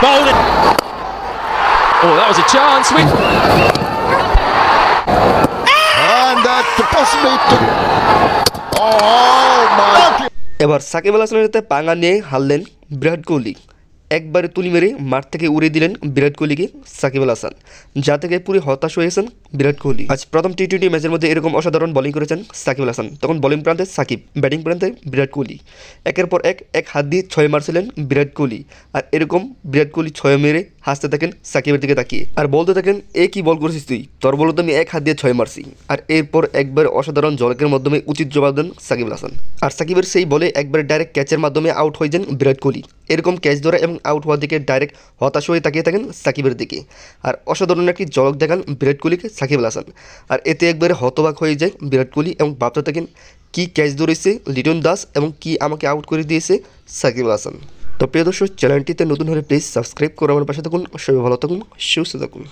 Bowled it. Oh, that was a chance. And that possibly took. Oh my! এবার সাকিব আল হাসানের সাথে পাঙ্গা নিয়ে হারলেন বিরাট কোহলি। একবারে তুলি মেরে মাঠ থেকে উড়িয়ে দিলেন বিরাট কোহলিকে সাকিব আল হাসান, যা থেকে পুরো হতাশ হয়েছেন বিরাট কোহলি। আজ প্রথম টি-20 ম্যাচের মধ্যে এরকম অসাধারণ বোলিং করেছেন সাকিব আল হাসান। তখন বোলিং প্রান্তে সাকিব, ব্যাটিং প্রান্তে বিরাট কোহলি। একের পর এক হাত দিয়ে 6 মারছিলেন বিরাট কোহলি। আর এরকম বিরাট কোহলি 6 মেরে হাসতে থাকেন সাকিবের দিকে তাকিয়ে, আর বলতে থাকেন, এ কি বল করেছিস তুই, তোর বল তো আমি এক হাত দিয়ে 6 মারছি। আর এরপর একবার অসাধারণ জলকের মাধ্যমে উচিত জবাব দেন সাকিব আল হাসান। আর সাকিবের সেই বলে একবার ডাইরেক্ট ক্যাচের মাধ্যমে আউট হয়ে যান বিরাট কোহলি। এরকম ক্যাচ ধরা এবং আউট হওয়ার দিকে ডাইরেক্ট হতাশ হয়ে তাকিয়ে থাকেন সাকিবের দিকে। আর অসাধারণ একটি ঝলক দেখান বিরাট কোহলিকে সাকিব আল হাসান। আর এতে একবারে হতবাক হয়ে যায় বিরাট কোহলি এবং ভাবতে থাকেন, কী ক্যাচ ধরেছে লিটন দাস এবং কি আমাকে আউট করে দিয়েছে সাকিব আল হাসান। তো প্রিয় দর্শক, চ্যানেলটিতে নতুন হলে প্লিজ সাবস্ক্রাইব করে আমার পাশে থাকুন। সবাই ভালো থাকুন, সুস্থ থাকুন।